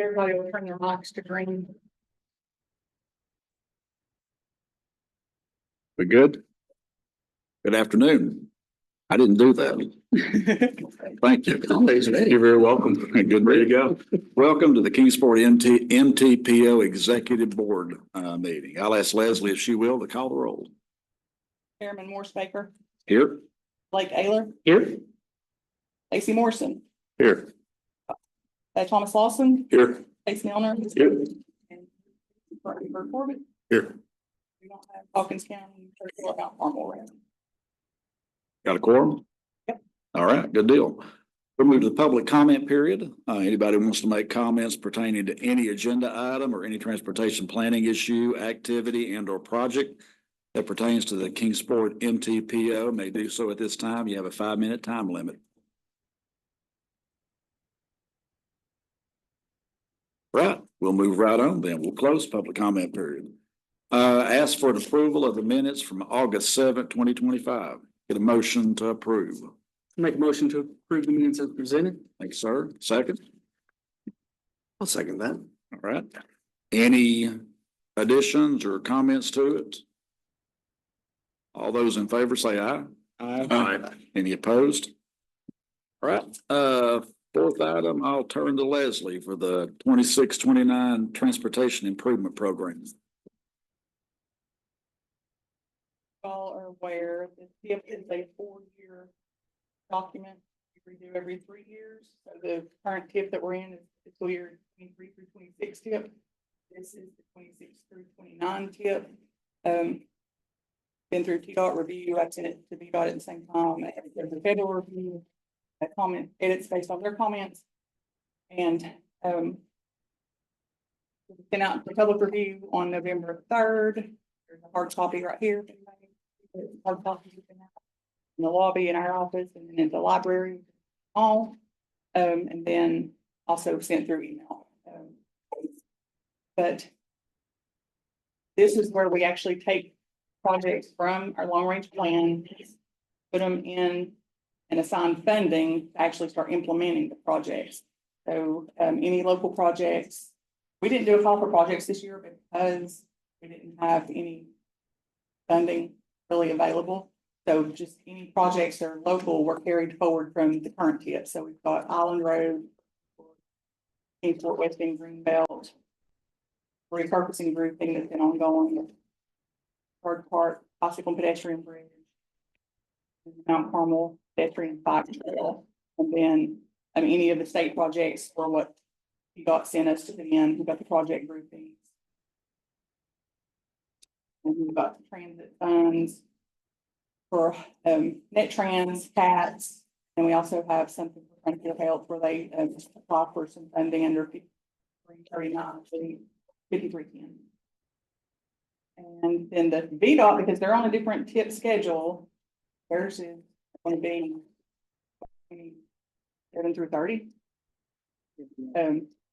Everybody will turn their mics to green. We good? Good afternoon. I didn't do that. Thank you. You're very welcome. Good, ready to go. Welcome to the Kingsport MTPO Executive Board meeting. I'll ask Leslie if she will to call the roll. Chairman Morse Baker, Here. Blake Ayler, Here. Lacey Morrison, Here. Thomas Lawson, Here. Casey Milner. Here. And Bert Corbett. Here. We don't have Hawkins County, about formal round. Got a quorum? Yep. All right, good deal. We'll move to the public comment period. Anybody who wants to make comments pertaining to any agenda item or any transportation planning issue, activity, and or project that pertains to the Kingsport MTPO may do so at this time. You have a 5-minute time limit. Right, we'll move right on then. We'll close public comment period. Ask for an approval of the minutes from August 7th, 2025. Get a motion to approve. Make a motion to approve the minutes as presented. Thanks, sir. Second. I'll second that. All right. Any additions or comments to it? All those in favor say aye. Aye. Any opposed? All right. Fourth item, I'll turn to Leslie for the 26-29 Transportation Improvement Program. All are aware that TIP is a 4-year document. We redo every 3 years. So the current TIP that we're in is fiscal year 23 through 26 TIP. This is the 26 through 29 TIP. Been through TDOT review. I sent it to VDOT at the same time. There's a federal review, a comment edits based on their comments, and sent out for public review on November 3rd. There's a hard copy right here. Hard copies in the lobby in our office, and then in the library, all, and then also sent through email. But this is where we actually take projects from our long range plan, put them in and assign funding to actually start implementing the projects. So any local projects, we didn't do a call for projects this year because we didn't have any funding really available. So just any projects that are local were carried forward from the current TIP. So we've got Island Road, Kingsport West End Greenbelt, repurposing grouping that's been ongoing, Third Park, bicycle and pedestrian bridge, Mount Carmel pedestrian bike trail, and then any of the state projects or what you got sent us to put in. We've got the project groupings. And we've got the transit funds for NetTrans, CATS, and we also have something for Frontier Health where they apply for some funding under 5339, 5310. And then the VDOT, because they're on a different TIP schedule, theirs is going to be 7 through 30.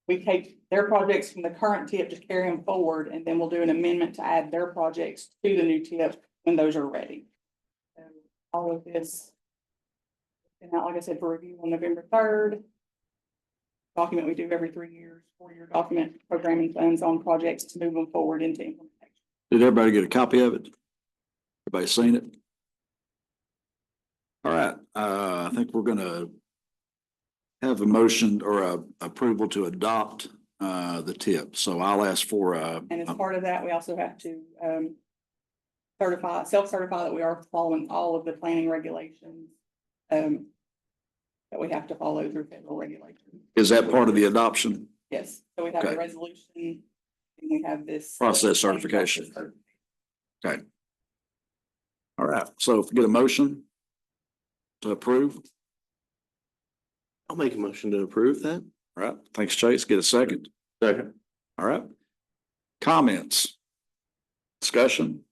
We take their projects from the current TIP, just carry them forward, and then we'll do an amendment to add their projects to the new TIP when those are ready. So all of this, and out, like I said, for review on November 3rd. Document we do every 3 years, 4-year document, programming funds on projects to move them forward into implementation. Did everybody get a copy of it? Everybody seen it? All right. I think we're going to have a motion or a approval to adopt the TIP. So I'll ask for and as part of that, we also have to self-certify that we are following all of the planning regulations that we have to follow through federal regulations. Is that part of the adoption? Yes. So we have Okay. the resolution and we have this Process certification. Okay. All right. So if we get a motion to approve. I'll make a motion to approve that. All right. Thanks, Chase. Get a second. Second. All right. Comments? Discussion?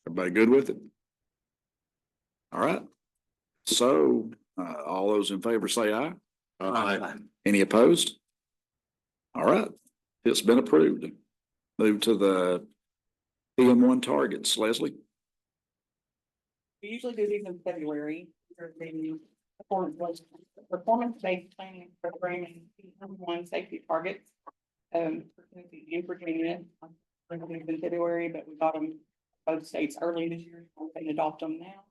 Everybody good with it? All right. So all those in favor say aye. Aye. Any opposed? All right. It's been approved. Move to the PM1 targets. Leslie? We usually do these in February. They're maybe performance-based planning and programming, one safety targets. For Tennessee and Virginia, in February, but we got them both states early this year, so we can adopt them now.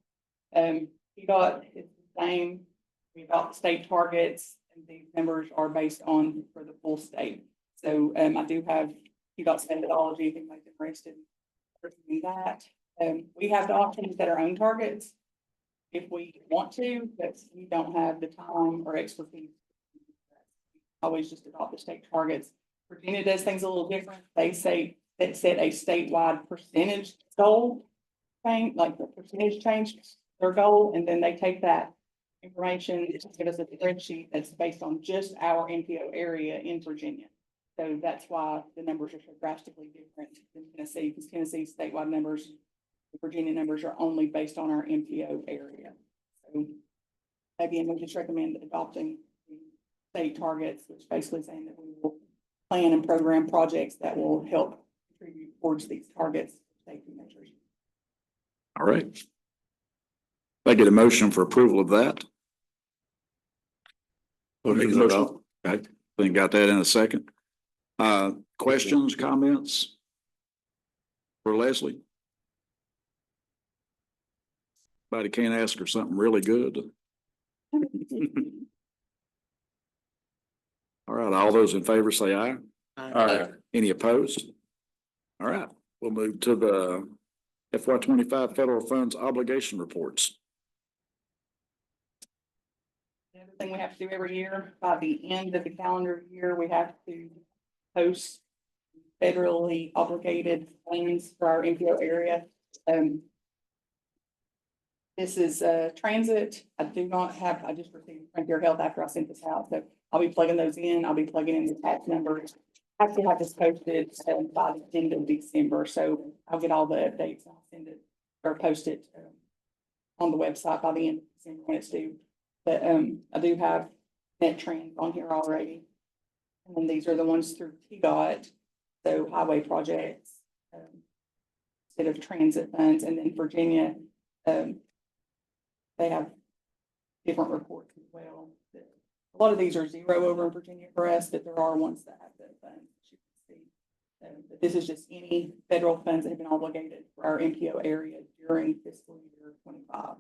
PDOT is the same. We got state targets, and these numbers are based on for the full state. So, I do have PDOT's methodology, if anybody's interested in that. We have the option to set our own targets if we want to, but we don't have the time or expertise. Always just adopt the state targets. Virginia does things a little different. They say that set a statewide percentage goal thing, like the percentage change their goal, and then they take that information to give us a spreadsheet that's based on just our MTO area in Virginia. So that's why the numbers are so drastically different than Tennessee, because Tennessee's statewide numbers, the Virginia numbers are only based on our MTO area. So again, we just recommend adopting the state targets, which basically saying that we will plan and program projects that will help contribute towards these targets, safety measures. All right. If I get a motion for approval of that. Make a motion. Okay, then got that in a second. Questions, comments? For Leslie? Somebody can't ask her something really good. All right, all those in favor say aye. Aye. Any opposed? All right, we'll move to the FY25 federal funds obligation reports. Everything we have to do every year, by the end of the calendar year, we have to post federally obligated plans for our MPO area. This is transit. I do not have, I just received Frontier Health after I sent this out, so I'll be plugging those in. I'll be plugging in the tax numbers. I have to have this posted by the end of December, so I'll get all the updates. I'll send it or post it on the website by the end of December when it's due. But I do have net trends on here already. And then these are the ones through TDOT, so highway projects, instead of transit funds. And then Virginia, they have different reports as well. A lot of these are zero over in Virginia for us, but there are ones that have the funds, as you can see. But this is just any federal funds that have been obligated for our MPO area during fiscal year 25.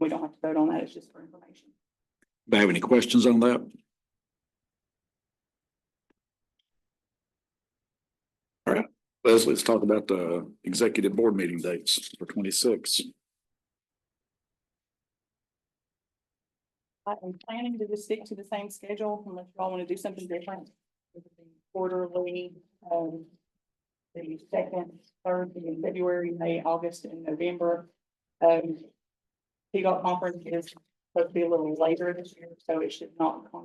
We don't have to vote on that. It's just for information. Do you have any questions on that? All right, Leslie, let's talk about the executive board meeting dates for 26. I'm planning to just stick to the same schedule unless y'all want to do something different. Quarterly, the second Thursday in February, May, August, and November. PDOT conference is supposed to be a little later this year, so it should not have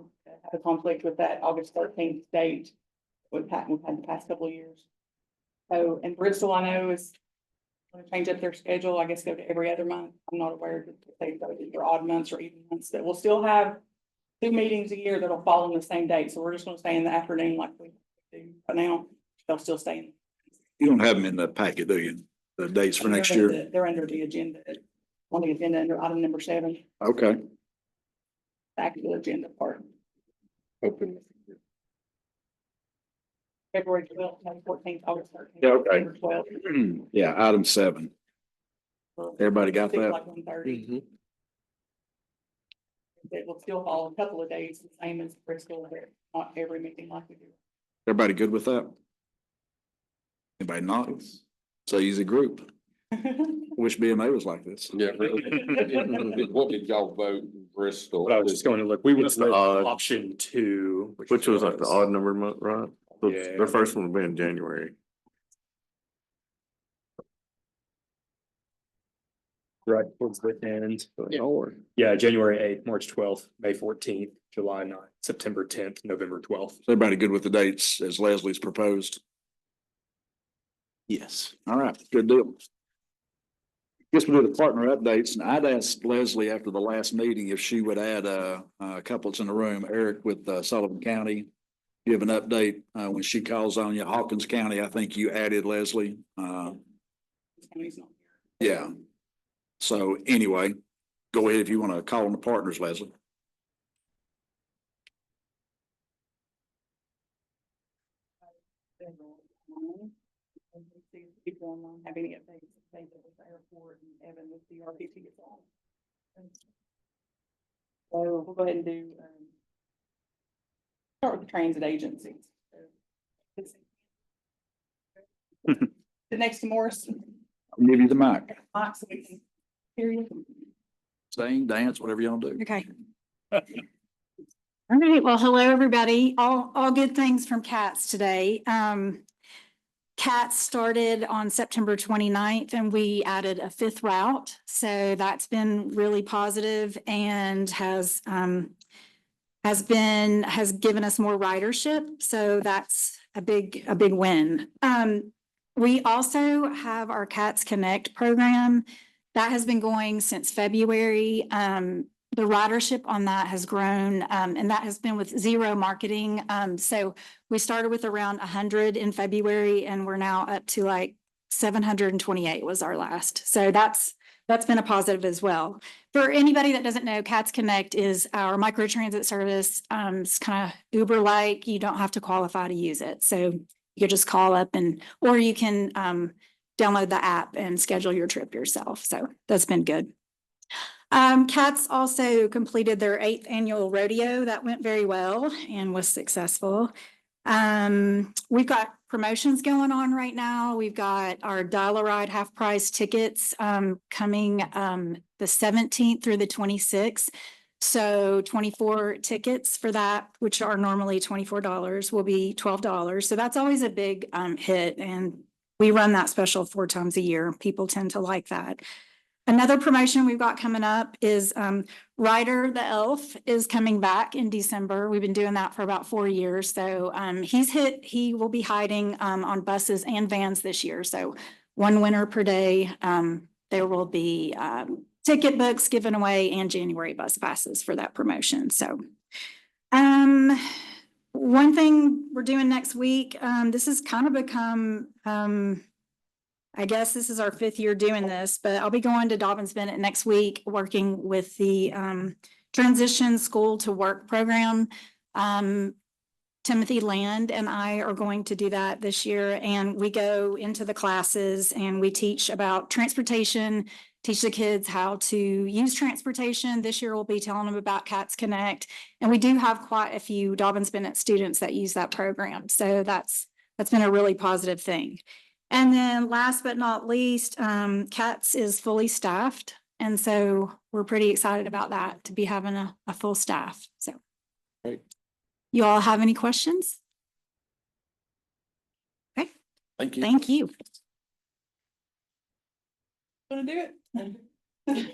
a conflict with that August 13th date we've had the past couple of years. So, and Bristol, I know, is going to change up their schedule. I guess go to every other month. I'm not aware if they go to either odd months or even months. That we'll still have 2 meetings a year that'll fall on the same date. So we're just going to stay in the afternoon like we do but now. They'll still stay in. You don't have them in the packet, do you? The dates for next year? They're under the agenda. On the agenda under item number 7. Okay. Back to the agenda part. Open. February 12th, May 14th, August 13th. Yeah, okay. November 12th. Yeah, item 7. Everybody got that? Like 1:30. It will still fall a couple of days, the same as Bristol, but not every meeting like we do. Everybody good with that? Anybody not? It's an easy group. Wish BMA was like this. Yeah. What did y'all vote in Bristol? But I was just going to look, we went What's the with odd? option 2. Which was like the odd number month, right? Yeah. The first one will be in January. Right towards the end. Yeah. Yeah, January 8th, March 12th, May 14th, July 9th, September 10th, November 12th. Everybody good with the dates as Leslie's proposed? Yes. All right, good deal. Guess we'll do the partner updates, and I'd asked Leslie after the last meeting if she would add a couple that's in the room, Eric with Sullivan County. Give an update when she calls on you. Hawkins County, I think you added Leslie. He's not here. Yeah. So anyway, go ahead if you want to call on the partners, Leslie. And we see if people online have any updates, say that with the airport and Evan with the RPT is on. So we'll go ahead and do, start with the transit agencies. The next to Morris, I'll give you the mic. Mike, so we can hear you. Sing, dance, whatever you want to do. Okay. All right, well, hello, everybody. All good things from CATS today. CATS started on September 29th, and we added a 5th route. So that's been really positive and has given us more ridership. So that's a big win. We also have our CATS Connect program that has been going since February. The ridership on that has grown, and that has been with zero marketing. So we started with around 100 in February, and we're now up to like 728 was our last. So that's been a positive as well. For anybody that doesn't know, CATS Connect is our microtransit service. It's kind of Uber-like. You don't have to qualify to use it. So you just call up or you can download the app and schedule your trip yourself. So that's been good. CATS also completed their 8th annual rodeo. That went very well and was successful. We've got promotions going on right now. We've got our Dial-A-Ride half price tickets coming the 17th through the 26th. So 24 tickets for that, which are normally $24, will be $12. So that's always a big hit. And we run that special 4 times a year. People tend to like that. Another promotion we've got coming up is Ryder the Elf is coming back in December. We've been doing that for about 4 years. So he will be hiding on buses and vans this year. So 1 winner per day. There will be ticket books given away and January bus passes for that promotion. So one thing we're doing next week, this has kind of become I guess this is our 5th year doing this, but I'll be going to Dobbins Bennett next week, working with the Transition School to Work program. Timothy Land and I are going to do that this year, and we go into the classes and we teach about transportation, teach the kids how to use transportation. This year we'll be telling them about CATS Connect, and we do have quite a few Dobbins Bennett students that use that program. So that's been a really positive thing. And then last but not least, CATS is fully staffed. And so we're pretty excited about that, to be having a full staff. So Great. You all have any questions? Okay, Thank you. thank you. Want to do it?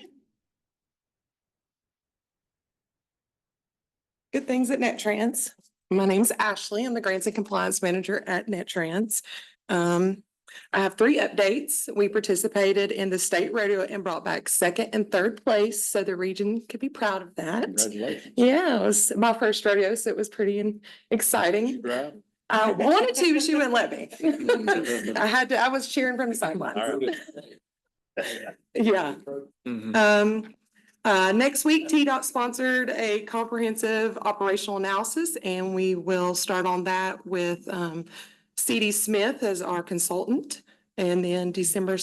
Good things at NetTrans. My name's Ashley. I'm the Grants and Compliance Manager at NetTrans. I have 3 updates. We participated in the state rodeo and brought back 2nd and 3rd place, so the region could be proud of that. Congratulations. Yeah, it was my first rodeo, so it was pretty exciting. I wanted to, but she wouldn't let me. I was cheering from the sidelines. Yeah. Next week, TDOT sponsored a comprehensive operational analysis, and we will start on that with CD Smith as our consultant. And then December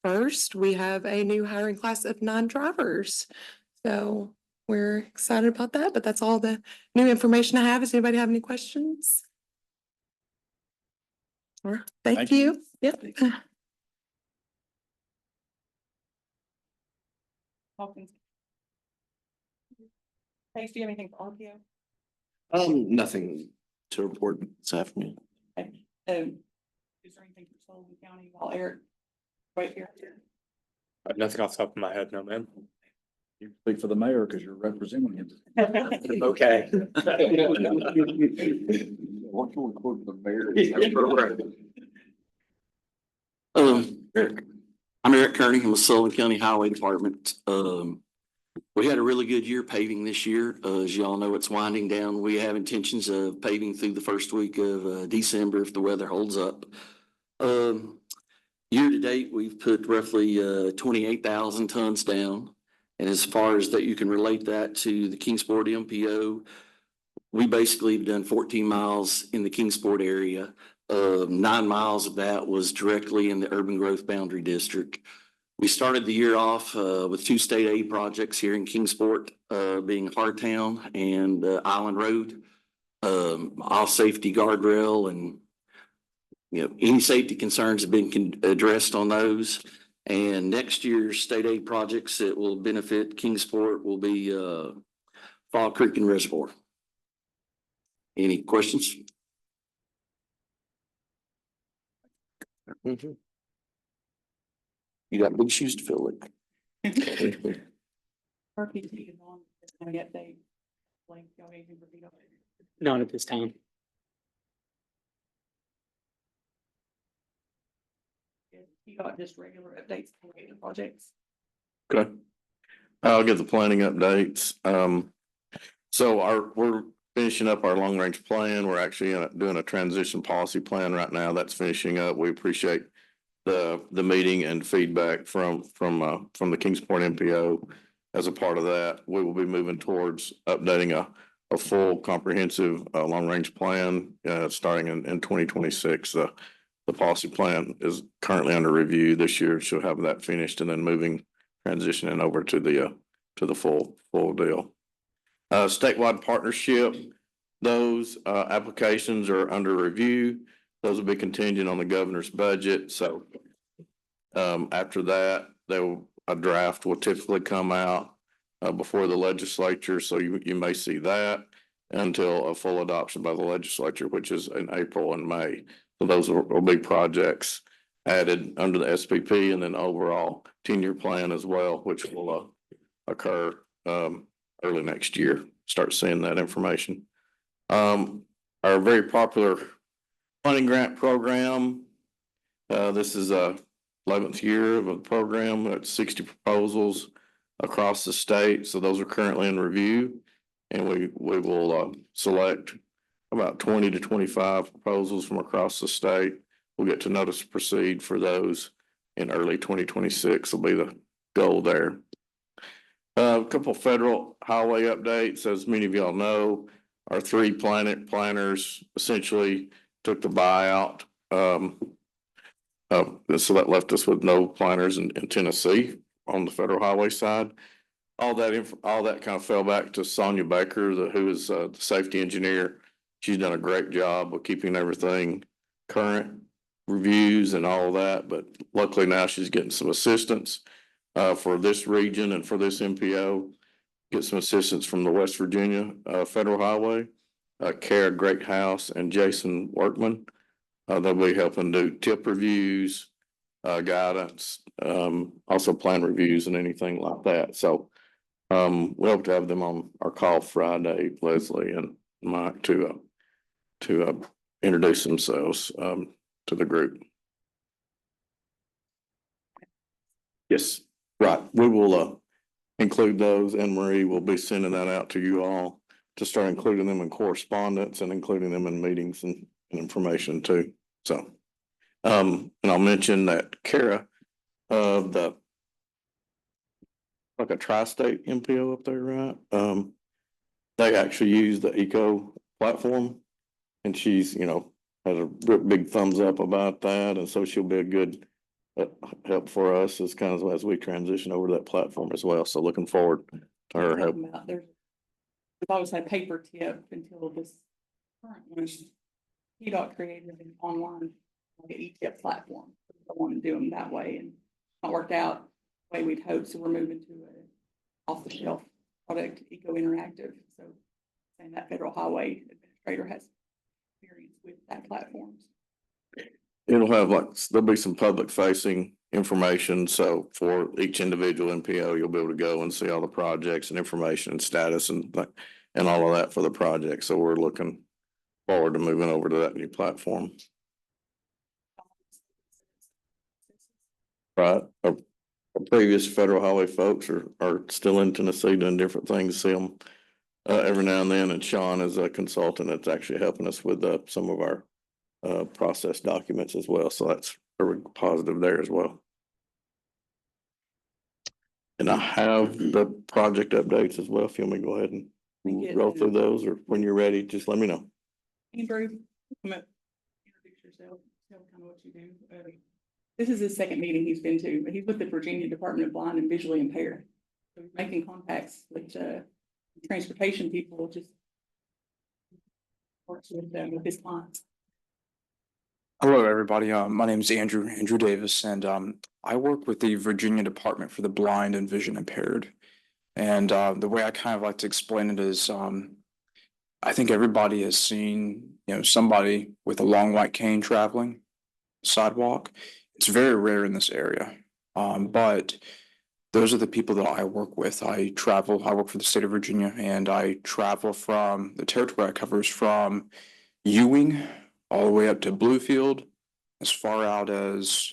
1st, we have a new hiring class of 9 drivers. So we're excited about that, but that's all the new information I have. Does anybody have any questions? Thank you. Yep. Hawkins. Paige, do you have anything for RPO? Nothing to report this afternoon. Is there anything for Sullivan County while Eric, right here? Nothing off the top of my head, no, man. You speak for the mayor because you're representing him. Okay. What can we quote the mayor? Eric. I'm Eric Kearney. I'm with Sullivan County Highway Department. We had a really good year paving this year. As y'all know, it's winding down. We have intentions of paving through the first week of December if the weather holds up. Year to date, we've put roughly 28,000 tons down. And as far as that, you can relate that to the Kingsport MPO. We basically have done 14 miles in the Kingsport area. 9 miles of that was directly in the urban growth boundary district. We started the year off with 2 state aid projects here in Kingsport, being Hardtown and Island Road. All safety guardrail and any safety concerns have been addressed on those. And next year's state aid projects that will benefit Kingsport will be Fall Creek and Reservoir. Any questions? You got big shoes to fill it. RPT is on, it's gonna get they, like, y'all need to repeat on it. Not at this time. You got just regular updates on the projects. Okay. I'll get the planning updates. So we're finishing up our long range plan. We're actually doing a transition policy plan right now. That's finishing up. We appreciate the meeting and feedback from the Kingsport MPO. As a part of that, we will be moving towards updating a full comprehensive long range plan starting in 2026. The policy plan is currently under review this year. She'll have that finished and then transitioning over to the full deal. Statewide partnership, those applications are under review. Those will be contingent on the governor's budget. So after that, a draft will typically come out before the legislature. So you may see that until a full adoption by the legislature, which is in April and May. So those are big projects added under the SPP and then overall 10-year plan as well, which will occur early next year. Start seeing that information. Our very popular funding grant program. This is 11th year of a program. That's 60 proposals across the state. So those are currently in review, and we will select about 20 to 25 proposals from across the state. We'll get to notice to proceed for those in early 2026 will be the goal there. A couple federal highway updates. As many of y'all know, our 3 planners essentially took the buyout. So that left us with no planners in Tennessee on the federal highway side. All that kind of fell back to Sonia Baker, who is the safety engineer. She's done a great job of keeping everything current, reviews and all of that. But luckily now she's getting some assistance for this region and for this MPO. Get some assistance from the West Virginia Federal Highway, Kara Greathouse and Jason Workman. They'll be helping do tip reviews, guidance, also plan reviews and anything like that. So we hope to have them on our call Friday, Leslie and Mike, to introduce themselves to the group. Yes, right. We will include those, and Marie will be sending that out to you all to start including them in correspondence and including them in meetings and information too. So, and I'll mention that Kara of like a tri-state MPO up there, right? They actually use the eco platform, and she's, has a big thumbs up about that. And so she'll be a good help for us as we transition over to that platform as well. So looking forward to her help. We've always had paper tip until this current one. PDOT created an online e-tip platform. I want to do them that way, and not worked out the way we'd hoped. So we're moving to an off-the-shelf product, Eco Interactive. So saying that Federal Highway Administrator has experience with that platform. It'll have there'll be some public facing information. So for each individual MPO, you'll be able to go and see all the projects and information and status and all of that for the project. So we're looking forward to moving over to that new platform. Right. Our previous federal highway folks are still in Tennessee doing different things. See them every now and then. And Sean is a consultant that's actually helping us with some of our process documents as well. So that's very positive there as well. And I have the project updates as well. If you want me to go ahead and roll through those, or when you're ready, just let me know. Andrew, come up, introduce yourself, tell kind of what you do. This is his second meeting he's been to, but he's with the Virginia Department of Blind and Visually Impaired. So he's making contacts with, transportation people, just works with them, with his clients. Hello, everybody. My name is Andrew Davis, and I work with the Virginia Department for the Blind and Vision Impaired. And the way I kind of like to explain it is, I think everybody has seen, somebody with a long white cane traveling sidewalk. It's very rare in this area, but those are the people that I work with. I work for the state of Virginia, and I travel from the territory I cover is from Ewing all the way up to Bluefield, as far out as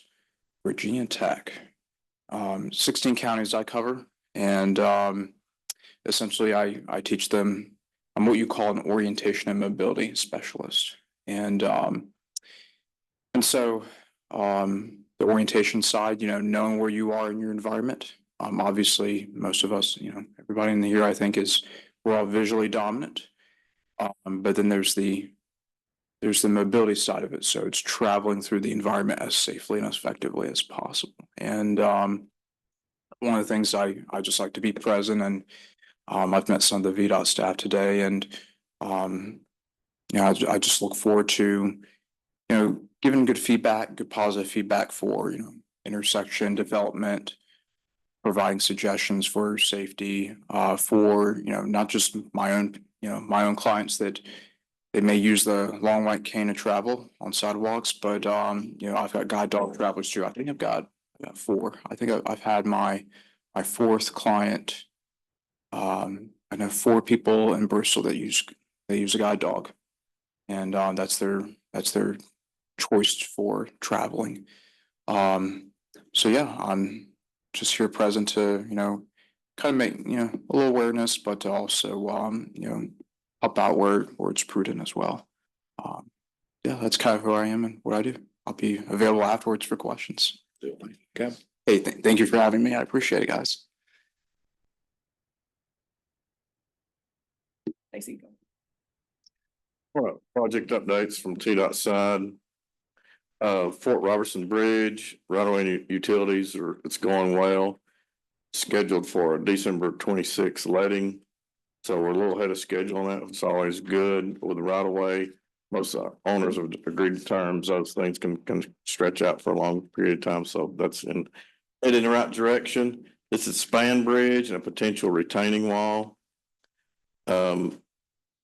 Virginia Tech. 16 counties I cover, and essentially I teach them. I'm what you call an orientation and mobility specialist, and so the orientation side, knowing where you are in your environment. Obviously, most of us, everybody in here, I think, we're all visually dominant, but then there's the mobility side of it. So it's traveling through the environment as safely and as effectively as possible. And one of the things I just like to be present, and I've met some of the VDOT staff today, and I just look forward to giving good feedback, good positive feedback for intersection development, providing suggestions for safety, for not just my own clients that they may use the long white cane to travel on sidewalks, but I've got guide dog travelers too. I think I've got four. I think I've had my fourth client. I know 4 people in Bristol that use a guide dog, and that's their choice for traveling. So yeah, I'm just here present to kind of make a little awareness, but to also help out where it's prudent as well. Yeah, that's kind of who I am and what I do. I'll be available afterwards for questions. Okay. Hey, thank you for having me. I appreciate it, guys. Stacy. All right, project updates from TDOT side. Fort Robertson Bridge, right-of-way utilities it's going well. Scheduled for a December 26th letting. So we're a little ahead of schedule on that. It's always good with the right-of-way. Most owners have agreed to terms. Those things can stretch out for a long period of time. So that's headed in the right direction. This is span bridge and a potential retaining wall.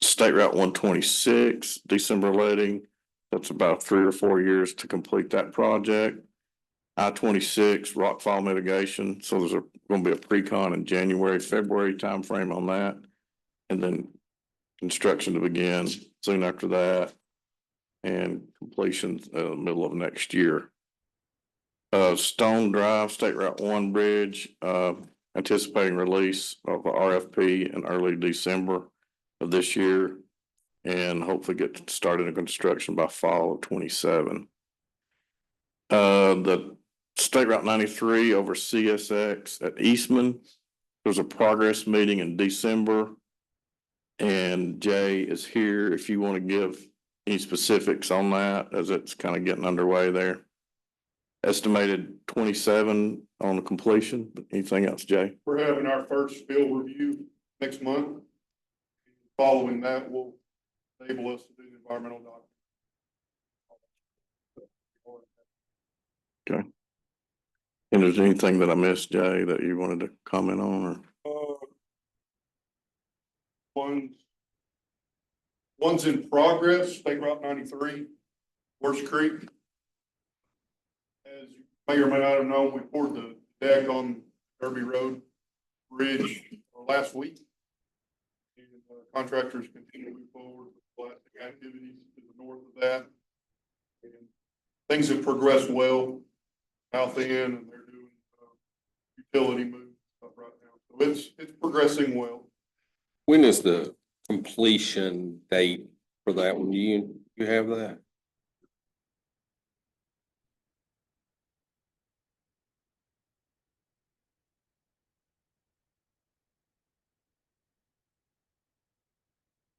State Route 126, December letting. That's about 3 or 4 years to complete that project. I-26 rockfall mitigation. So there's going to be a pre-con in January, February timeframe on that. And then construction to begin soon after that. And completion middle of next year. Stone Drive, State Route 1 bridge, anticipating release of a RFP in early December of this year. And hopefully get started in construction by fall of 27. The State Route 93 over CSX at Eastman. There's a progress meeting in December. And Jay is here if you want to give any specifics on that as it's kind of getting underway there. Estimated 27 on the completion. Anything else, Jay? We're having our first field review next month. Following that, we'll enable us to do the environmental document. Okay. And is there anything that I missed, Jay, that you wanted to comment on or? One's in progress, State Route 93, Worst Creek. As you may or may not have known, we poured the deck on Derby Road Bridge last week. And contractors continue to move forward with blasting activities to the north of that. And things have progressed well south end, and they're doing utility moves stuff right now. So it's progressing well. When is the completion date for that one? You have that?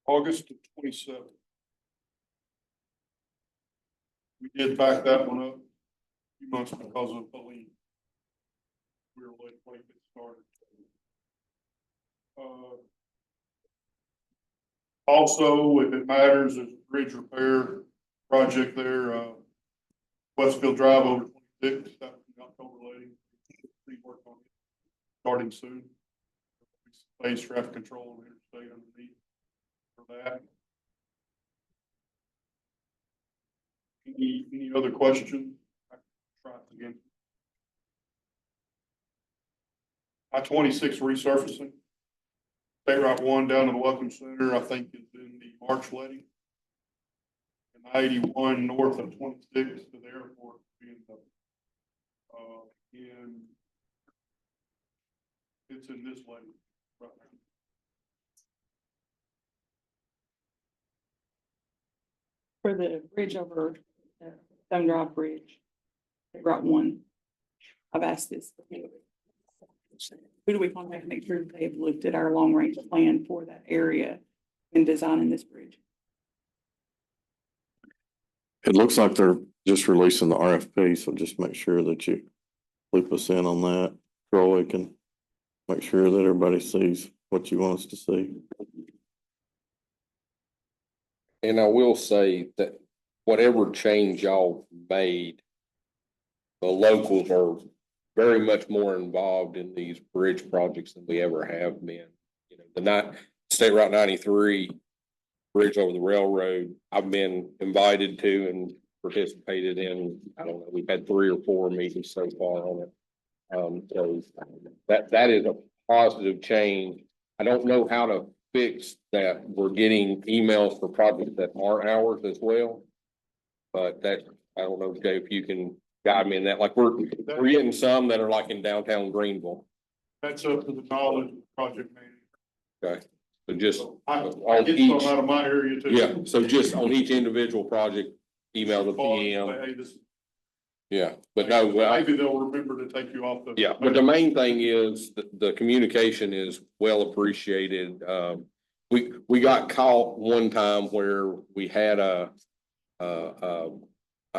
August of 27. We did back that one up a few months because of Helene. We were late get started. Also, if it matters, there's a bridge repair project there, Westfield Drive over 26, that was in October lady. Please work on it, starting soon. Space traffic control and interstate underneath for that. Any other questions? I can try it again. I-26 resurfacing. State Route 1 down to the Welcome Center, I think is in the March letting. And I-81 north of 26 to the airport being in it's in this letting right now. For the bridge over Stone Drive Bridge, Route 1. I've asked this. Who do we contact to make sure that they've looked at our long range plan for that area in designing this bridge? It looks like they're just releasing the RFP, so just make sure that you loop us in on that. Troy can make sure that everybody sees what you want us to see. And I will say that whatever change y'all made, the locals are very much more involved in these bridge projects than we ever have been. You know, State Route 93 bridge over the railroad, I've been invited to and participated in. I don't know, we've had 3 or 4 meetings so far on it. So that is a positive change. I don't know how to fix that. We're getting emails for projects that aren't ours as well. But that, I don't know, Jay, if you can guide me in that. Like we're getting some that are like in downtown Greenville. That's up to the knowledge of the project manager. Okay. So just I on get each, some out of my area too. yeah, so just on each individual project, email the Call and PM. say, hey, this- Yeah, but no, maybe they'll remember to take you off the. yeah, but the main thing is the communication is well appreciated. We got caught one time where we had I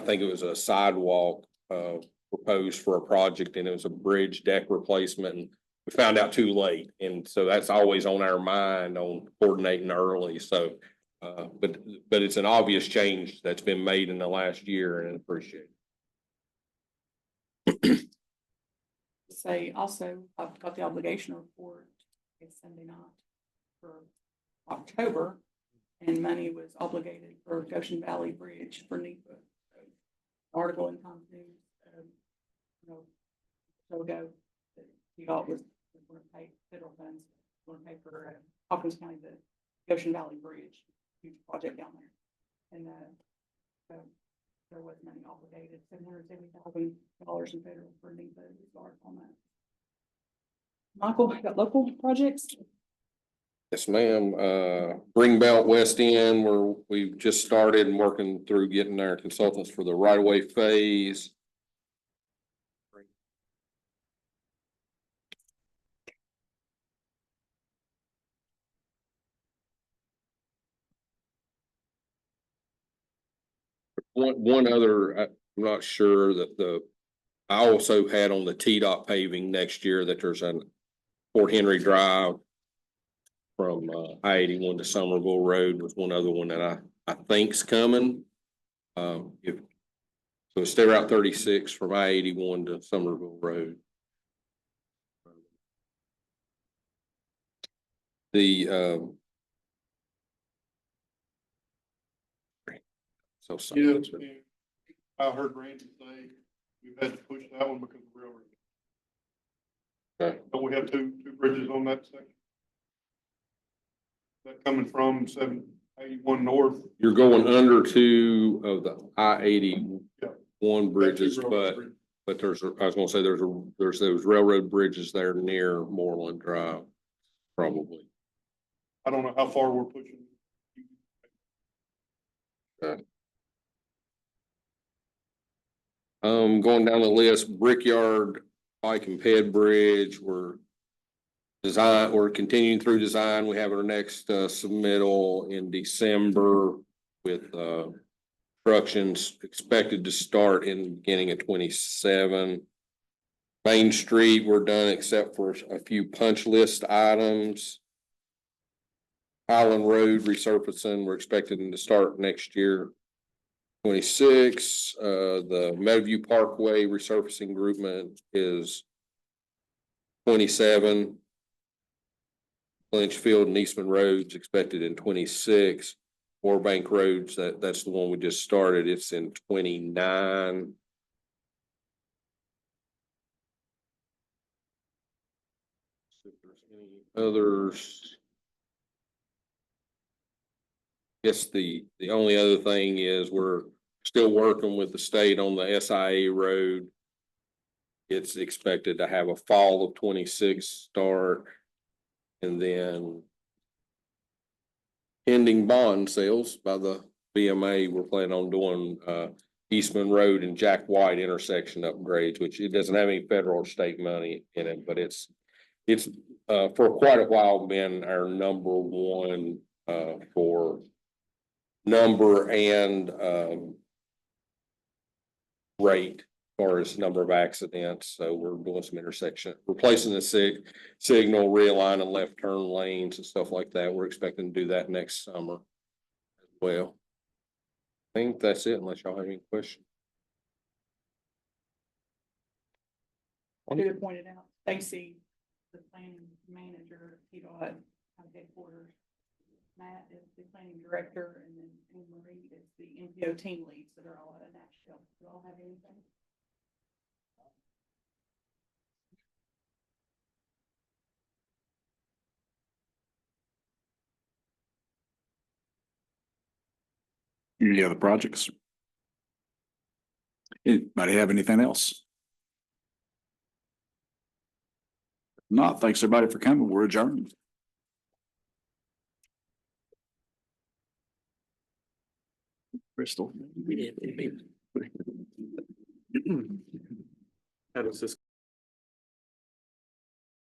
think it was a sidewalk, proposed for a project, and it was a bridge deck replacement, and we found out too late. And so that's always on our mind on coordinating early. So, but it's an obvious change that's been made in the last year, and appreciate it. Say also, I've got the obligation report. It's Sunday night for October, and money was obligated for Goshen Valley Bridge for NEPA. Article in Times News, so ago, that he thought was going to pay federal funds, going to pay for Hawkins County, the Goshen Valley Bridge, huge project down there. And so there was money obligated, $770,000 in federal for NEPA on that. Michael, got local projects? Yes, ma'am. Greenbelt West End, where we've just started working through getting our consultants for the right of way phase. One other, I'm not sure that I also had on the T-Dot paving next year that there's an Fort Henry Drive from I-81 to Somerville Road was one other one that I think's coming. So State Route 36 from I-81 to Somerville Road. So sorry. Yeah, I heard Randy say we've had to push that one because of railroad. Okay. Don't we have two bridges on that section? That coming from 781 north. You're going under 2 of the I-81 bridges, but I was gonna say there's those railroad bridges there near Moreland Drive, probably. I don't know how far we're pushing. Okay. Going down the list, Brickyard, Pike and Ped Bridge, we're Design, we're continuing through design. We have our next submittal in December with constructions expected to start in the beginning of 27. Main Street, we're done except for a few punch list items. Highland Road resurfacing, we're expecting to start next year. 26, the Meadowview Parkway resurfacing groupment is 27. Lynchfield and Eastman Roads expected in 26. Bank Roads, that's the one we just started. It's in 29. If there's any others. Guess the only other thing is we're still working with the state on the SIA road. It's expected to have a fall of 26 start. And then pending bond sales by the BMA, we're planning on doing Eastman Road and Jack White intersection upgrades, which it doesn't have any federal or state money in it, but it's for quite a while been our number one for number and rate as far as number of accidents. So we're doing some intersection, replacing the signal, realigning left turn lanes and stuff like that. We're expecting to do that next summer as well. I think that's it unless y'all have any questions. I should have pointed out, Stacy, the planning manager, TDOT headquarters. Matt is the planning director, and then Marie is the MTPO team lead, so they're all out of Nashville. Do you all have anything? Any other projects? Anybody have anything else? Not, thanks everybody for coming. We're adjourned. Crystal. How does this